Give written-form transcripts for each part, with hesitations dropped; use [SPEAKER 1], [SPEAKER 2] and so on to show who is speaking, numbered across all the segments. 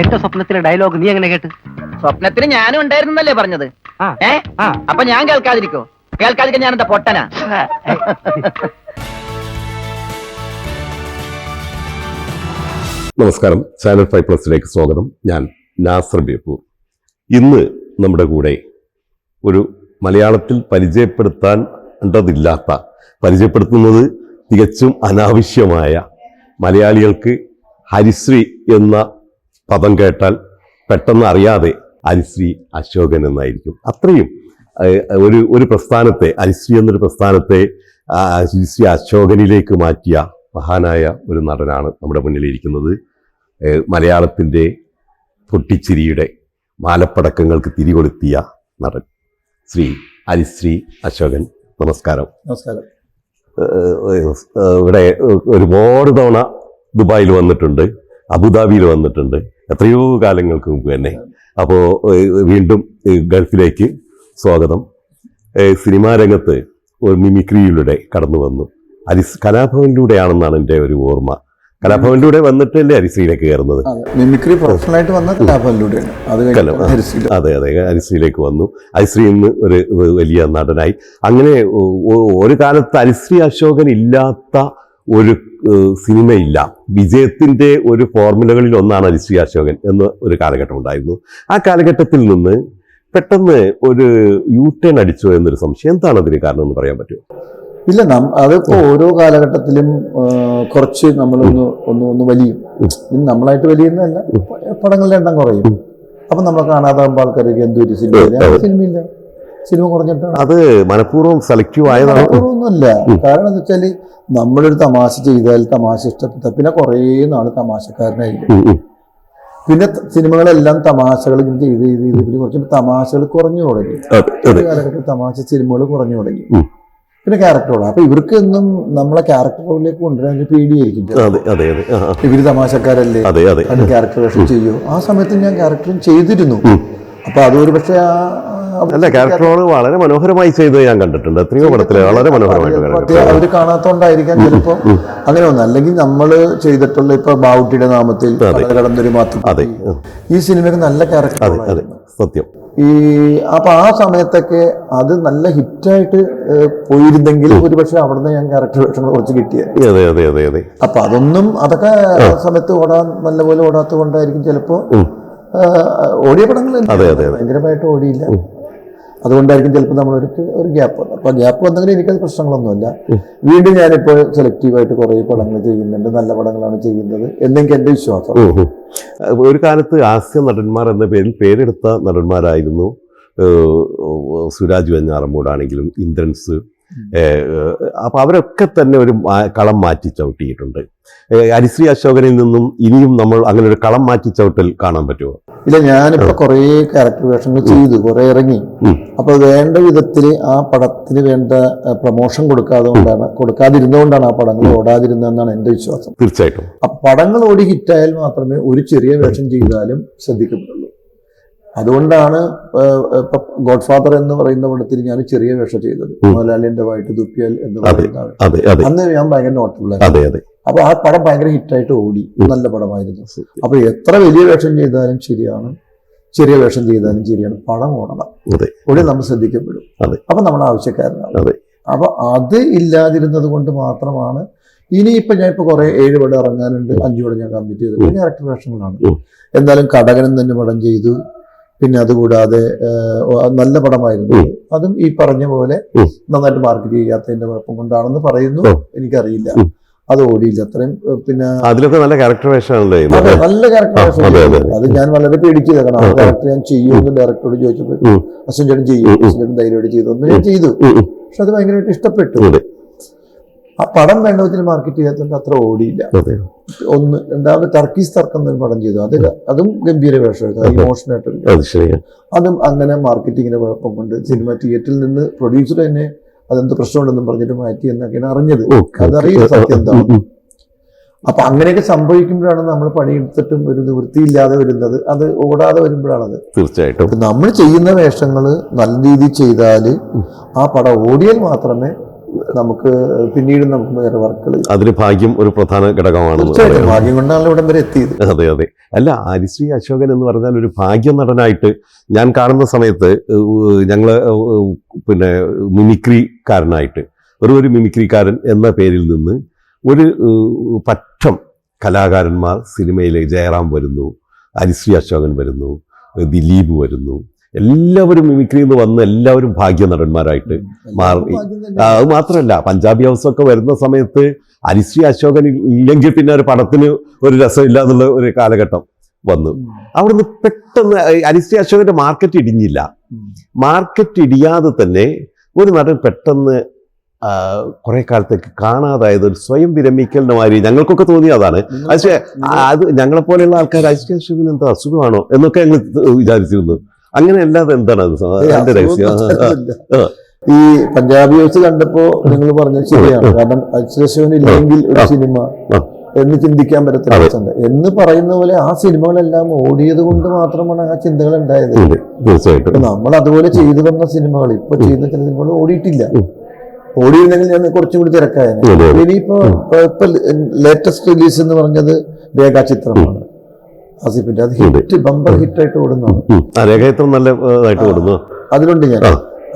[SPEAKER 1] എന്റെ സ്വപ്നത്തിലെ ഡയലോഗ് നീ എങ്ങനെ കേട്ട്?
[SPEAKER 2] സ്വപ്നത്തിന് ഞാനും ഉണ്ടായിരുന്നല്ലേ പറഞ്ഞത്? അപ്പൊ ഞാൻ കേൾക്കാതിരിക്കോ? കേൾക്കാതിരിക്കാൻ ഞാൻ എന്താ പൊട്ടനാ?
[SPEAKER 3] നമസ്കാരം, ചാനൽ 5+ലേക്ക് സ്വാഗതം. ഞാൻ നാസർ ബേപ്പൂർ. ഇന്ന് നമ്മുടെ കൂടെ ഒരു മലയാളത്തിൽ പരിചയപ്പെടുത്തുന്നത് തികച്ചും അനാവശ്യമായ, മലയാളികൾക്ക് ഹരിശ്രീ എന്ന പദം കേട്ടാൽ പെട്ടെന്ന് അറിയാതെ ഹരിശ്രീ അശോകൻ എന്നായിരിക്കും. അത്രയും ഒരു പ്രസ്ഥാനത്തെ, ഹരിശ്രീ എന്നൊരു പ്രസ്ഥാനത്തെ ഹരിശ്രീ അശോകനിലേക്ക് മാറ്റിയ മഹാനായ ഒരു നടനാണ് നമ്മുടെ മുന്നിലിരിക്കുന്നത്. മലയാളത്തിൻ്റെ പൊട്ടിച്ചിരിയുടെ മാലപ്പടക്കങ്ങൾക്ക് തിരികൊളുത്തിയ നടൻ ശ്രീ ഹരിശ്രീ അശോകൻ. നമസ്കാരം.
[SPEAKER 4] നമസ്കാരം.
[SPEAKER 3] ഇവിടെ ഒരുപാട് തവണ ദുബായിൽ വന്നിട്ടുണ്ട്, അബുദാബിയിൽ വന്നിട്ടുണ്ട്, എത്രയോ കാലങ്ങൾക്ക് മുമ്പ് തന്നെ. അപ്പോൾ വീണ്ടും ഗൾഫിലേക്ക് സ്വാഗതം. സിനിമാ രംഗത്ത് ഒരു മിമിക്രിയിലൂടെ കടന്നു വന്നു. കലാഭവനിലൂടെയാണെന്നാണ് എൻ്റെ ഒരു ഓർമ്മ. കലാഭവനിലൂടെ വന്നിട്ടല്ലേ ഹരിശ്രീയിലേക്ക് കയറുന്നത്?
[SPEAKER 4] മിമിക്രി പ്രൊഫഷണലായിട്ട് വന്ന കലാഭവനിലൂടെയാണ്.
[SPEAKER 3] അതെ, ഹരിശ്രീയിലേക്ക് വന്നു. ഹരിശ്രീ ഇന്ന് ഒരു വലിയ നടനായി. അങ്ങനെ ഒരു കാലത്ത് ഹരിശ്രീ അശോകൻ ഇല്ലാത്ത ഒരു സിനിമയില്ല. വിജയത്തിൻ്റെ ഒരു ഫോർമുലകളിൽ ഒന്നാണ് ഹരിശ്രീ അശോകൻ എന്ന ഒരു കാലഘട്ടം ഉണ്ടായിരുന്നു. ആ കാലഘട്ടത്തിൽ നിന്ന് പെട്ടെന്ന് ഒരു യു-ടേൺ അടിച്ചോ എന്നൊരു സംശയം. എന്താണ് അതിന് കാരണം എന്ന് പറയാൻ പറ്റുമോ?
[SPEAKER 4] ഇല്ല, അതിപ്പോ ഓരോ കാലഘട്ടത്തിലും കുറച്ച് നമ്മളൊന്ന് വലിയും. നമ്മളായിട്ട് വലിയുന്നതല്ല, പടങ്ങളുടെ എണ്ണം കുറയും. അപ്പൊ നമ്മളെ കാണാതാകുമ്പോൾ ആൾക്കാർക്ക് എന്തൊരു സിനിമയില്ല, സിനിമ കുറഞ്ഞിട്ടാണ്.
[SPEAKER 3] അത് മനഃപൂർവ്വം സെലക്റ്റീവ് ആയതാണ്?
[SPEAKER 4] മനഃപൂർവ്വമൊന്നുമല്ല. കാരണം എന്താ വെച്ചാല് നമ്മളൊരു തമാശ ചെയ്താൽ തമാശ ഇഷ്ടപ്പെട്ട പിന്നെ കുറേ നാള് തമാശക്കാരനായിരിക്കും. പിന്നെ സിനിമകളെല്ലാം തമാശകൾ ചെയ്ത് പിന്നെ കുറച്ച് തമാശകൾ കുറഞ്ഞു തുടങ്ങി. കാലഘട്ടത്തിൽ തമാശ സിനിമകൾ കുറഞ്ഞു തുടങ്ങി. പിന്നെ ക്യാരക്ടറോളാണ്. അപ്പൊ ഇവർക്ക് എന്നും നമ്മളെ ക്യാരക്ടർ റോളിലേക്ക് കൊണ്ടുവരാൻ പേടിയായിരിക്കും. ഇവര് തമാശക്കാരല്ലേ, ക്യാരക്ടർ വേഷം ചെയ്യൂ. ആ സമയത്ത് ഞാൻ ക്യാരക്ടറും ചെയ്തിരുന്നു. അപ്പൊ അതൊരു പക്ഷെ
[SPEAKER 3] അല്ല, ക്യാരക്ടർ റോള് വളരെ മനോഹരമായി ചെയ്ത് ഞാൻ കണ്ടിട്ടുണ്ട്. എത്രയോ പടത്തില് വളരെ മനോഹരമായിട്ട്
[SPEAKER 4] അവര് കാണാത്തോണ്ടായിരിക്കാം ചിലപ്പോ അങ്ങനെ ഒന്നും. അല്ലെങ്കിൽ നമ്മള് ചെയ്തിട്ടുള്ള ഇപ്പൊ ബാവുട്ടിയുടെ നാമത്തിൽ കടന്നൊരു മാത്രം ഈ സിനിമയ്ക്ക് നല്ല ക്യാരക്ടർ
[SPEAKER 3] സത്യം.
[SPEAKER 4] അപ്പൊ ആ സമയത്തൊക്കെ അത് നല്ല ഹിറ്റായിട്ട് പോയിരുന്നെങ്കിൽ ഒരു പക്ഷെ അവിടുന്ന് ഞാൻ ക്യാരക്ടർ വേഷങ്ങൾ കുറച്ച് കിട്ടിയത്. അപ്പൊ അതൊക്കെ ആ സമയത്ത് നല്ലപോലെ ഓടാത്തത് കൊണ്ടായിരിക്കും ചിലപ്പോ ഓടിയ പടങ്ങൾ ഭയങ്കരമായിട്ട് ഓടിയില്ല. അതുകൊണ്ടായിരിക്കും ചിലപ്പോൾ നമ്മളൊരു ഗ്യാപ്പ് വന്നു. അപ്പൊ ഗ്യാപ്പ് വന്നെങ്കിൽ എനിക്കത് പ്രശ്നങ്ങളൊന്നുമില്ല. വീണ്ടും ഞാനിപ്പോൾ സെലക്റ്റീവായിട്ട് കുറേ പടങ്ങൾ ചെയ്യുന്നുണ്ട്, നല്ല പടങ്ങളാണ് ചെയ്യുന്നത് എന്നെനിക്ക് എൻ്റെ വിശ്വാസം.
[SPEAKER 3] ഒരു കാലത്ത് ഹാസ്യ നടന്മാർ എന്ന പേരിൽ പേരെടുത്ത നടന്മാരായിരുന്നു സുരാജ് വെഞ്ഞാറമ്മൂടാണെങ്കിലും ഇന്ദ്രൻസ്. അപ്പൊ അവരൊക്കെ തന്നെ ഒരു കളം മാറ്റി ചവിട്ടിയിട്ടുണ്ട്. ഹരിശ്രീ അശോകനിൽ നിന്നും ഇനിയും നമ്മൾ അങ്ങനെ ഒരു കളം മാറ്റി ചവിട്ടൽ കാണാൻ പറ്റുമോ?
[SPEAKER 4] ഇല്ല, ഞാനിപ്പോ കുറെ ക്യാരക്ടർ വേഷങ്ങൾ ചെയ്തു, കുറെ ഇറങ്ങി. അപ്പൊ വേണ്ട വിധത്തിൽ ആ പടത്തിന് വേണ്ട പ്രൊമോഷൻ കൊടുക്കാതിരുന്നുകൊണ്ടാണ് ആ പടങ്ങൾ ഓടാതിരുന്നതെന്നാണ് എന്റെ വിശ്വാസം.
[SPEAKER 3] തീർച്ചയായിട്ടും.
[SPEAKER 4] ആ പടങ്ങൾ ഓടി ഹിറ്റായാൽ മാത്രമേ ഒരു ചെറിയ വേഷം ചെയ്താലും ശ്രദ്ധിക്കപ്പെടുള്ളൂ. അതുകൊണ്ടാണ് ഇപ്പൊ ഗോഡ് ഫാദർ എന്ന് പറയുന്ന പടത്തിൽ ഞാൻ ചെറിയ വേഷം ചെയ്തത്. മോഹൻലാലിന്റെ വൈറ്റ് തുപ്പിയാൽ എന്ന് പറയുന്ന അന്ന് ഞാൻ ഭയങ്കര നോട്ടബിൾ. അപ്പൊ ആ പടം ഭയങ്കര ഹിറ്റായിട്ട് ഓടി, നല്ല പടമായിരുന്നു. അപ്പൊ എത്ര വലിയ വേഷം ചെയ്താലും ശരിയാണ്, ചെറിയ വേഷം ചെയ്താലും ശരിയാണ്, പടം ഓടണം. ഓടി നമ്മൾ ശ്രദ്ധിക്കപ്പെടും. അപ്പൊ നമ്മൾ ആവശ്യക്കാരനാണ്. അപ്പൊ അത് ഇല്ലാതിരുന്നത് കൊണ്ട് മാത്രമാണ് ഇനിയിപ്പോ ഞാൻ ഇപ്പൊ കുറെ 7 പടം ഇറങ്ങാനുണ്ട്, 5 പടം ഞാൻ കംപ്ലീറ്റ് ചെയ്തത് ക്യാരക്ടർ വേഷങ്ങളാണ്. എന്നാലും കടകനും തന്നെ പടം ചെയ്തു. പിന്നെ അതുകൂടാതെ നല്ല പടമായിരുന്നു. അതും ഈ പറഞ്ഞ പോലെ നന്നായിട്ട് മാർക്കറ്റ് ചെയ്യാത്തതിന്റെ കുഴപ്പം കൊണ്ടാണെന്ന് പറയുന്നു, എനിക്കറിയില്ല. അത് ഓടിയില്ല അത്രയും. പിന്നെ
[SPEAKER 3] അതിലൊക്കെ നല്ല ക്യാരക്ടർ വേഷമാണല്ലോ.
[SPEAKER 4] നല്ല ക്യാരക്ടർ വേഷം. അത് ഞാൻ വളരെ പേടിച്ചത്. കാരണം ആ ക്യാരക്ടർ ഞാൻ ചെയ്യുമെന്ന് ഡയറക്ടറോട് ചോദിച്ചപ്പോൾ അശ്വൻ ചേട്ടൻ ചെയ്യും, അശ്വൻ ചേട്ടൻ ധൈര്യമായിട്ട് ചെയ്തു. ഒന്ന് ഞാൻ ചെയ്തു. പക്ഷെ അത് ഭയങ്കരമായിട്ട് ഇഷ്ടപ്പെട്ടു. ആ പടം വേണ്ട വിധത്തിൽ മാർക്കറ്റ് ചെയ്യാത്തതുകൊണ്ട് അത്ര ഓടിയില്ല. ഒന്ന്. രണ്ടാമത് ടർക്കീസ് തർക്കം എന്നൊരു പടം ചെയ്തു. അതും ഗംഭീര വേഷമായിരുന്നു, ഇമോഷനായിട്ട്. അതും അങ്ങനെ മാർക്കറ്റിങ്ങിന്റെ കുഴപ്പം കൊണ്ട് സിനിമ തിയേറ്ററിൽ നിന്ന് പ്രൊഡ്യൂസർ തന്നെ അതെന്ത് പ്രശ്നമുണ്ടെന്നും പറഞ്ഞിട്ട് മാറ്റി എന്നൊക്കെയാണ് അറിഞ്ഞത്. അതറിയില്ല സത്യം എന്താണ്. അപ്പൊ അങ്ങനെയൊക്കെ സംഭവിക്കുമ്പോഴാണ് നമ്മൾ പണിയെടുത്തിട്ടും ഒരു നിവൃത്തിയില്ലാതെ വരുന്നത്. അത് ഓടാതെ വരുമ്പോഴാണത്.
[SPEAKER 3] തീർച്ചയായിട്ടും
[SPEAKER 4] നമ്മൾ ചെയ്യുന്ന വേഷങ്ങൾ നല്ല രീതിയിൽ ചെയ്താൽ ആ പടം ഓടിയാൽ മാത്രമേ നമുക്ക് പിന്നീട് നമുക്ക് വേറെ വർക്കുകൾ
[SPEAKER 3] അതിന് ഭാഗ്യം ഒരു പ്രധാന ഘടകമാണ്.
[SPEAKER 4] തീർച്ചയായിട്ടും ഭാഗ്യം കൊണ്ടാണ് ഇവിടം വരെ എത്തിയത്.
[SPEAKER 3] അതെ അതെ. അല്ല, ഹരിശ്രീ അശോകൻ എന്ന് പറഞ്ഞാൽ ഒരു ഭാഗ്യ നടനായിട്ട് ഞാൻ കാണുന്ന സമയത്ത് ഞങ്ങള് പിന്നെ മിമിക്രിക്കാരനായിട്ട് ഒരു മിമിക്രിക്കാരൻ എന്ന പേരിൽ നിന്ന് ഒരു പറ്റം കലാകാരന്മാർ സിനിമയിലെ ജയറാം വരുന്നു, ഹരിശ്രീ അശോകൻ വരുന്നു, ദിലീപ് വരുന്നു, എല്ലാവരും മിമിക്രിയിൽ നിന്ന് വന്ന് എല്ലാവരും ഭാഗ്യ നടന്മാരായിട്ട് മാറി. അത് മാത്രമല്ല, പഞ്ചാബി ഹൗസ് ഒക്കെ വരുന്ന സമയത്ത് ഹരിശ്രീ അശോകൻ ഇല്ലെങ്കിൽ പിന്നെ ഒരു പടത്തിന് ഒരു രസമില്ല എന്നുള്ള ഒരു കാലഘട്ടം വന്നു. അവിടുന്ന് പെട്ടെന്ന് ഹരിശ്രീ അശോകന്റെ മാർക്കറ്റ് ഇടിഞ്ഞില്ല. മാർക്കറ്റ് ഇടിയാതെ തന്നെ ഒരു നടൻ പെട്ടെന്ന് കുറെ കാലത്തേക്ക് കാണാതായത് ഒരു സ്വയം വിരമിക്കലിന്റെ മാതിരി ഞങ്ങൾക്കൊക്കെ തോന്നിയതാണ്. പക്ഷേ അത് ഞങ്ങളെപ്പോലെയുള്ള ആൾക്കാർ ഹരിശ്രീ അശോകൻ എന്താ അസുഖമാണോ എന്നൊക്കെ ഞങ്ങൾ വിചാരിച്ചിരുന്നു. അങ്ങനെ അല്ലാതെ എന്താണ് അത് അതിന്റെ രഹസ്യം?
[SPEAKER 4] ഈ പഞ്ചാബി ഹൗസ് കണ്ടപ്പോ നിങ്ങൾ പറഞ്ഞത് ശരിയാണ്. കാരണം അച്ഛൻ ഇല്ലെങ്കിൽ ഒരു സിനിമ എന്ന് ചിന്തിക്കാൻ പറ്റത്തില്ല എന്ന് പറയുന്ന പോലെ ആ സിനിമകളെല്ലാം ഓടിയത് കൊണ്ട് മാത്രമാണ് ആ ചിന്തകൾ ഉണ്ടായത്.
[SPEAKER 3] തീർച്ചയായിട്ടും
[SPEAKER 4] നമ്മൾ അതുപോലെ ചെയ്തു തന്ന സിനിമകൾ ഇപ്പൊ ചെയ്യുന്ന ചില സിനിമകൾ ഓടിയിട്ടില്ല. ഓടിയിരുന്നെങ്കിൽ ഞാൻ കുറച്ചും കൂടി തിരക്കായിരുന്നു. ഇനിയിപ്പോ ഇപ്പൊ ലേറ്റസ്റ്റ് റിലീസ് എന്ന് പറഞ്ഞത് രേഖാചിത്രമാണ് ആസിഫിന്റെ. അത് ഹിറ്റ് ബമ്പർ ഹിറ്റായിട്ട് ഓടുന്നതാണ്. അതിലുണ്ട് ഞാൻ.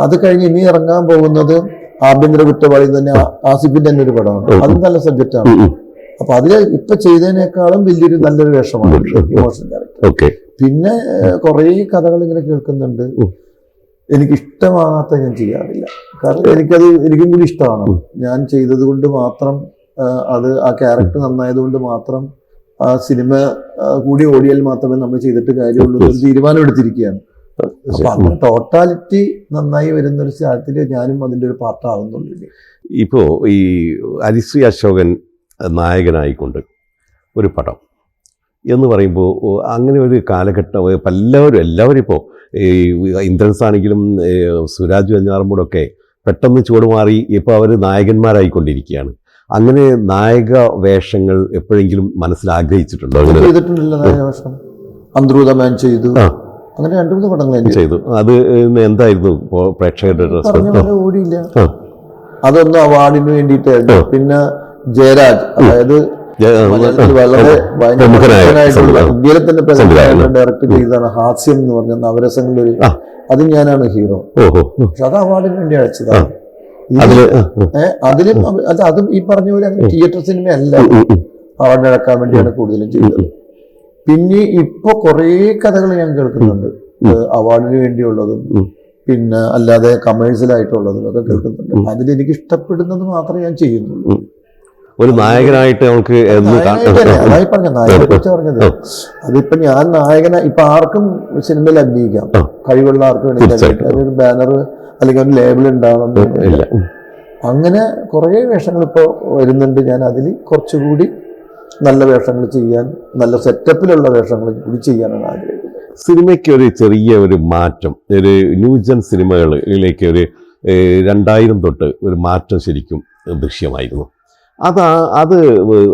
[SPEAKER 4] അത് കഴിഞ്ഞ് ഇനി ഇറങ്ങാൻ പോകുന്നത് ആഭ്യന്തര കുറ്റവാളി തന്നെ ആസിഫിന്റെ തന്നെ ഒരു പടമാണ്. അതും നല്ല സബ്ജക്റ്റാണ്. അപ്പൊ അതില് ഇപ്പൊ ചെയ്തതിനേക്കാളും വലിയൊരു നല്ലൊരു വേഷമാണ് ഇമോഷണൽ ക്യാരക്ടർ. പിന്നെ കുറെ കഥകൾ ഇങ്ങനെ കേൾക്കുന്നുണ്ട്. എനിക്കിഷ്ടമാകാത്ത ഞാൻ ചെയ്യാറില്ല. കാരണം എനിക്കും കൂടി ഇഷ്ടമാണ്. ഞാൻ ചെയ്തത് കൊണ്ട് മാത്രം അത് ആ ക്യാരക്ടർ നന്നായത് കൊണ്ട് മാത്രം ആ സിനിമ കൂടി ഓടിയാൽ മാത്രമേ നമ്മൾ ചെയ്തിട്ട് കാര്യമുള്ളൂ ഒരു തീരുമാനം എടുത്തിരിക്കുകയാണ്. അപ്പൊ അങ്ങനെ ടോട്ടാലിറ്റി നന്നായി വരുന്ന ഒരു സ്ഥലത്തിൽ ഞാനും അതിന്റെ ഒരു പാർട്ടാവുന്നുള്ളൂ.
[SPEAKER 3] ഇപ്പോ ഈ ഹരിശ്രീ അശോകൻ നായകനായിക്കൊണ്ട് ഒരു പടം എന്ന് പറയുമ്പോൾ അങ്ങനെ ഒരു കാലഘട്ടം എല്ലാവരും ഇപ്പോൾ ഈ ഇന്ദ്രൻസ് ആണെങ്കിലും സുരാജ് വെഞ്ഞാറമ്മൂടൊക്കെ പെട്ടെന്ന് ചുവടുമാറി ഇപ്പോൾ അവർ നായകന്മാരായിക്കൊണ്ടിരിക്കുകയാണ്. അങ്ങനെ നായക വേഷങ്ങൾ എപ്പോഴെങ്കിലും മനസ്സിൽ ആഗ്രഹിച്ചിട്ടുണ്ടോ?
[SPEAKER 4] ചെയ്തിട്ടുണ്ടല്ലോ നായക വേഷം. അന്ത്രൂതമാൻ ചെയ്തു. അങ്ങനെ 2-3 പടങ്ങൾ
[SPEAKER 3] ചെയ്തു. അത് എന്തായിരുന്നു പ്രേക്ഷകരുടെ
[SPEAKER 4] ഓടിയില്ല. അതൊന്നും അവാർഡിന് വേണ്ടിയിട്ടായിരുന്നു. പിന്നെ ജയരാജ്, അതായത് വളരെ ഇന്ത്യയിലെ തന്നെ ഡയറക്ട് ചെയ്തതാണ് ഹാസ്യം എന്ന് പറഞ്ഞ നവരസങ്ങളിലൊരു. അത് ഞാനാണ് ഹീറോ. പക്ഷെ അത് അവാർഡിന് വേണ്ടി അയച്ചതാണ്. അതും ഈ പറഞ്ഞ പോലെ തിയേറ്റർ സിനിമയല്ല, അവാർഡ് ഇറക്കാൻ വേണ്ടിയാണ് കൂടുതലും ചെയ്തത്. പിന്നെ ഇപ്പൊ കുറെ കഥകൾ ഞാൻ കേൾക്കുന്നുണ്ട്, അവാർഡിന് വേണ്ടിയുള്ളതും പിന്നെ അല്ലാതെ കമേഴ്സ്യൽ ആയിട്ടുള്ളതും ഒക്കെ കേൾക്കുന്നുണ്ട്. അതിലെനിക്ക് ഇഷ്ടപ്പെടുന്നത് മാത്രമേ ഞാൻ ചെയ്യുന്നുള്ളൂ.
[SPEAKER 3] ഒരു നായകനായിട്ട് നമുക്ക്
[SPEAKER 4] അതായി പറഞ്ഞ നായകനെ കുറിച്ച് പറഞ്ഞത്. അതിപ്പോ ഞാൻ നായകനെ ഇപ്പൊ ആർക്കും സിനിമയിൽ അഭിനയിക്കാം, കഴിവുള്ള ആർക്കും വേണമെങ്കിൽ. അതൊരു ബാനർ അല്ലെങ്കിൽ ഒരു ലേബിൾ ഉണ്ടാവണമെന്നില്ല. അങ്ങനെ കുറെ വേഷങ്ങൾ ഇപ്പോ വരുന്നുണ്ട്. ഞാൻ അതിൽ കുറച്ചുകൂടി നല്ല വേഷങ്ങൾ ചെയ്യാൻ, നല്ല സെറ്റപ്പിലുള്ള വേഷങ്ങൾ കൂടി ചെയ്യാനാണ് ആഗ്രഹിക്കുന്നത്.
[SPEAKER 3] സിനിമയ്ക്ക് ഒരു ചെറിയ ഒരു മാറ്റം, ഒരു ന്യൂജൻ സിനിമകളിലേക്ക് ഒരു 2000 തൊട്ട് ഒരു മാറ്റം ശരിക്കും ദൃശ്യമായിരുന്നു. അത്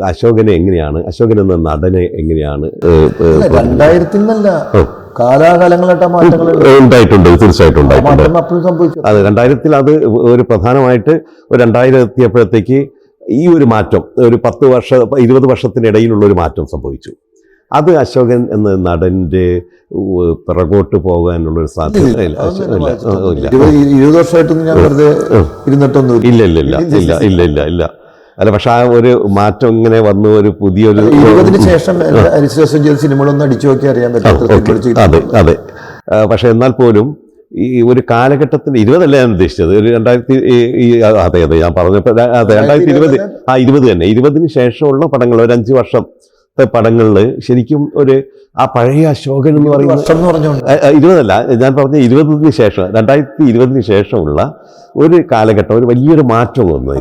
[SPEAKER 3] അശോകനെ എങ്ങനെയാണ്, അശോകൻ എന്ന നടനെ എങ്ങനെയാണ്?
[SPEAKER 4] 2000 നിന്നല്ല, കാലാകാലങ്ങളായിട്ട് മാറ്റങ്ങൾ
[SPEAKER 3] ഉണ്ടായിട്ടുണ്ട്. തീർച്ചയായിട്ടും ഉണ്ടായിട്ടുണ്ട്. അത് 2000 അത് ഒരു പ്രധാനമായിട്ട് 2000 എത്തിയപ്പോഴത്തേക്ക് ഈ ഒരു മാറ്റം ഒരു 20 വർഷത്തിനിടയിലുള്ള ഒരു മാറ്റം സംഭവിച്ചു. അത് അശോകൻ എന്ന നടന്റെ പിറകോട്ട് പോകാനുള്ളൊരു സാധ്യത ഇല്ല.
[SPEAKER 4] 20 വർഷമായിട്ടൊന്നും ഞാൻ വെറുതെ ഇരുന്നിട്ടൊന്നും
[SPEAKER 3] ഇല്ല. അല്ല, പക്ഷെ ആ ഒരു മാറ്റം ഇങ്ങനെ വന്നു. ഒരു പുതിയൊരു
[SPEAKER 4] 20-ന് ശേഷം സിനിമകളൊന്നും അടിച്ചു നോക്കി അറിയാൻ പറ്റും.
[SPEAKER 3] അതെ. പക്ഷെ എന്നാൽ പോലും ഈ ഒരു കാലഘട്ടത്തിന് 20 ഞാൻ ഉദ്ദേശിച്ചത് ഒരു 2000 അതെ ഞാൻ പറഞ്ഞപ്പോൾ 2020 തന്നെ 20-ന് ശേഷമുള്ള പടങ്ങൾ, ഒരു 5 വർഷത്തെ പടങ്ങളിൽ ശരിക്കും ഒരു ആ പഴയ അശോകൻ എന്ന് പറയുന്നത് 20 ഞാൻ പറഞ്ഞ 20-ന് ശേഷം 2020-ന് ശേഷമുള്ള ഒരു കാലഘട്ടം, ഒരു വലിയൊരു മാറ്റം വന്നു.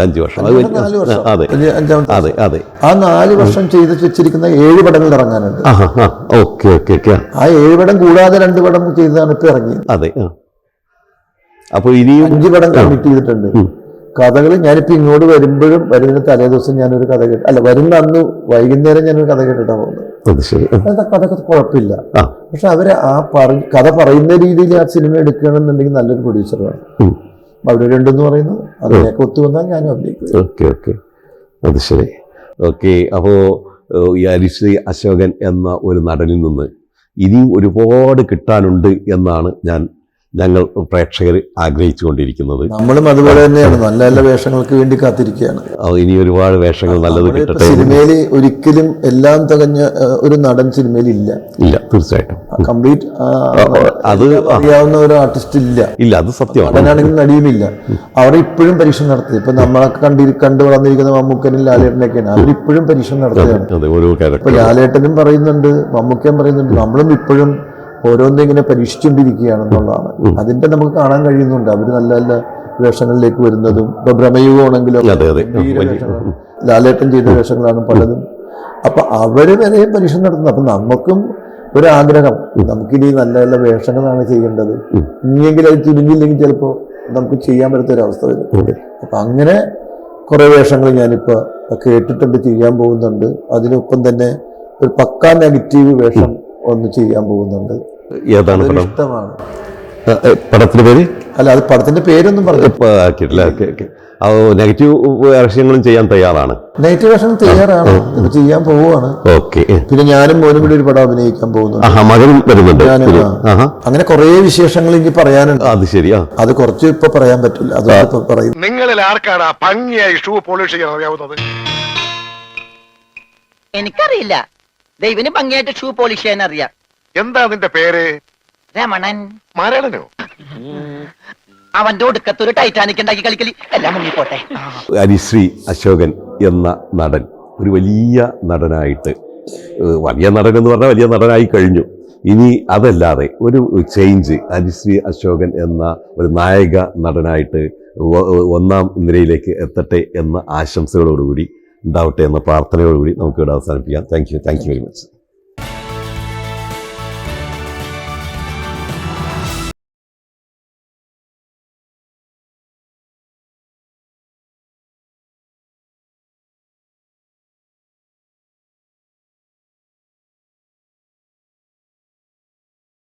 [SPEAKER 3] 5 വർഷം. അതെ.
[SPEAKER 4] ആ 4 വർഷം ചെയ്ത് വെച്ചിരിക്കുന്ന 7 പടങ്ങൾ ഇറങ്ങാനുണ്ട്.
[SPEAKER 3] ഓക്കെ.
[SPEAKER 4] ആ 7 പടം കൂടാതെ 2 പടം ചെയ്തതാണ് ഇപ്പൊ ഇറങ്ങിയത്.
[SPEAKER 3] അതെ. അപ്പൊ ഇനിയും 5 പടം
[SPEAKER 4] കമ്മിറ്റ് ചെയ്തിട്ടുണ്ട്. കഥകൾ ഞാനിപ്പോ ഇങ്ങോട്ട് വരുമ്പോഴും വരുന്ന തലേ ദിവസം ഞാനൊരു കഥ കേട്ടു, അല്ല വരുന്ന അന്ന് വൈകുന്നേരം ഞാനൊരു കഥ കേട്ടിട്ടാണ് പോകുന്നത്. കഥക്ക് കുഴപ്പമില്ല. പക്ഷെ അവര് ആ കഥ പറയുന്ന രീതിയിൽ ആ സിനിമ എടുക്കണമെന്നുണ്ടെങ്കിൽ നല്ലൊരു പ്രൊഡ്യൂസർ വേണം. അവരുണ്ടെന്ന് പറയുന്നു. അതിനൊക്കെ ഒത്തുവന്നാൽ ഞാനും അഭിനയിക്കും.
[SPEAKER 3] ഓക്കെ അത് ശരി. ഓക്കെ, അപ്പോൾ ഈ ഹരിശ്രീ അശോകൻ എന്ന ഒരു നടനിൽ നിന്ന് ഇനിയും ഒരുപാട് കിട്ടാനുണ്ട് എന്നാണ് ഞങ്ങൾ പ്രേക്ഷകർ ആഗ്രഹിച്ചുകൊണ്ടിരിക്കുന്നത്.
[SPEAKER 4] നമ്മളും അതുപോലെ തന്നെയാണ്, നല്ല നല്ല വേഷങ്ങൾക്ക് വേണ്ടി കാത്തിരിക്കുകയാണ്.
[SPEAKER 3] ഇനി ഒരുപാട് വേഷങ്ങൾ നല്ലത് കിട്ടട്ടെ.
[SPEAKER 4] സിനിമയിൽ ഒരിക്കലും എല്ലാം തികഞ്ഞ ഒരു നടൻ സിനിമയിൽ ഇല്ല.
[SPEAKER 3] തീർച്ചയായിട്ടും
[SPEAKER 4] കംപ്ലീറ്റ്
[SPEAKER 3] അത്
[SPEAKER 4] അറിയാവുന്ന ഒരു ആർട്ടിസ്റ്റ് ഇല്ല.
[SPEAKER 3] അത് സത്യമാണ്.
[SPEAKER 4] നടനാണെങ്കിലും നടിയുമില്ല. അവർ ഇപ്പോഴും പരീക്ഷണം നടത്തി. ഇപ്പൊ നമ്മളൊക്കെ കണ്ടു വളർന്നിരിക്കുന്ന മമ്മൂക്കനും ലാലേട്ടനൊക്കെയാണ്. അവരിപ്പോഴും പരീക്ഷണം നടത്തുകയാണ്. ഇപ്പൊ ലാലേട്ടനും പറയുന്നുണ്ട്, മമ്മൂക്കയും പറയുന്നുണ്ട്, നമ്മളും ഇപ്പോഴും ഓരോന്നും ഇങ്ങനെ പരീക്ഷിച്ചുകൊണ്ടിരിക്കുകയാണെന്നുള്ളതാണ്. അതിന്റെ നമുക്ക് കാണാൻ കഴിയുന്നുണ്ട്. അവര് നല്ല നല്ല വേഷങ്ങളിലേക്ക് വരുന്നതും. ഇപ്പൊ ഭ്രമയുഗമാണെങ്കിലും ലാലേട്ടൻ ചെയ്ത വേഷങ്ങളാണ് പലതും. അപ്പൊ അവര് വരെ പരീക്ഷണം നടത്തുന്നത്. അപ്പൊ നമുക്കും ഒരാഗ്രഹം, നമുക്കിനി നല്ല നല്ല വേഷങ്ങളാണ് ചെയ്യേണ്ടത്. ഇനിയെങ്കിലും അത് ചുരുങ്ങിയില്ലെങ്കിൽ ചിലപ്പോ നമുക്ക് ചെയ്യാൻ പറ്റാത്തൊരവസ്ഥ വരും. അപ്പൊ അങ്ങനെ കുറെ വേഷങ്ങൾ ഞാനിപ്പോ കേട്ടിട്ടുണ്ട്, ചെയ്യാൻ പോകുന്നുണ്ട്. അതിനൊപ്പം തന്നെ ഒരു പക്കാ നെഗറ്റീവ് വേഷം ഒന്ന് ചെയ്യാൻ പോകുന്നുണ്ട്.
[SPEAKER 3] ഏതാണ്
[SPEAKER 4] ഇഷ്ടമാണ്.
[SPEAKER 3] പടത്തിന്റെ പേര്?
[SPEAKER 4] അല്ല, അത് പടത്തിന്റെ പേരൊന്നും പറഞ്ഞു.
[SPEAKER 3] നെഗറ്റീവ് വേഷങ്ങളും ചെയ്യാൻ തയ്യാറാണ്.
[SPEAKER 4] നെഗറ്റീവ് വേഷങ്ങൾ തയ്യാറാണ്, ചെയ്യാൻ പോവുകയാണ്.
[SPEAKER 3] ഓക്കെ.
[SPEAKER 4] പിന്നെ ഞാനും മോനും കൂടി ഒരു പടം അഭിനയിക്കാൻ പോകുന്നുണ്ട്.
[SPEAKER 3] മകനും വരുന്നുണ്ട്.
[SPEAKER 4] അങ്ങനെ കുറെ വിശേഷങ്ങൾ എനിക്ക് പറയാനുണ്ട്.
[SPEAKER 3] അത് ശരിയാ, അത്
[SPEAKER 4] കുറച്ച് ഇപ്പൊ പറയാൻ പറ്റില്ല. അത് പറയും.
[SPEAKER 5] നിങ്ങളിൽ ആർക്കാണ് ഭംഗിയായി ഷൂ പോളിഷ് ചെയ്യാൻ അറിയാവുന്നത്?
[SPEAKER 2] എനിക്കറിയില്ല. ദൈവന് ഭംഗിയായിട്ട് ഷൂ പോളിഷ് ചെയ്യാൻ അറിയാം.
[SPEAKER 5] എന്താ നിന്റെ പേര്?
[SPEAKER 2] രമണൻ.
[SPEAKER 5] മരണനോ?
[SPEAKER 2] അവന്റെ ഒടുക്കത്തൊരു ടൈറ്റാനിക് ഉണ്ടാക്കി കളിക്കലി എല്ലാം മുങ്ങിപ്പോട്ടെ.
[SPEAKER 3] ഹരിശ്രീ അശോകൻ എന്ന നടൻ ഒരു വലിയ നടനായിട്ട്, വലിയ നടൻ എന്ന് പറഞ്ഞാൽ വലിയ നടനായി കഴിഞ്ഞു. ഇനി അതല്ലാതെ ഒരു ചേഞ്ച്, ഹരിശ്രീ അശോകൻ എന്ന ഒരു നായക നടനായിട്ട് ഒന്നാം നിരയിലേക്ക് എത്തട്ടെ എന്ന ആശംസകളോടുകൂടി ഉണ്ടാവട്ടെ എന്ന പ്രാർത്ഥനയോടുകൂടി നമുക്ക് ഇവിടെ അവസാനിപ്പിക്കാം. Thank you very much.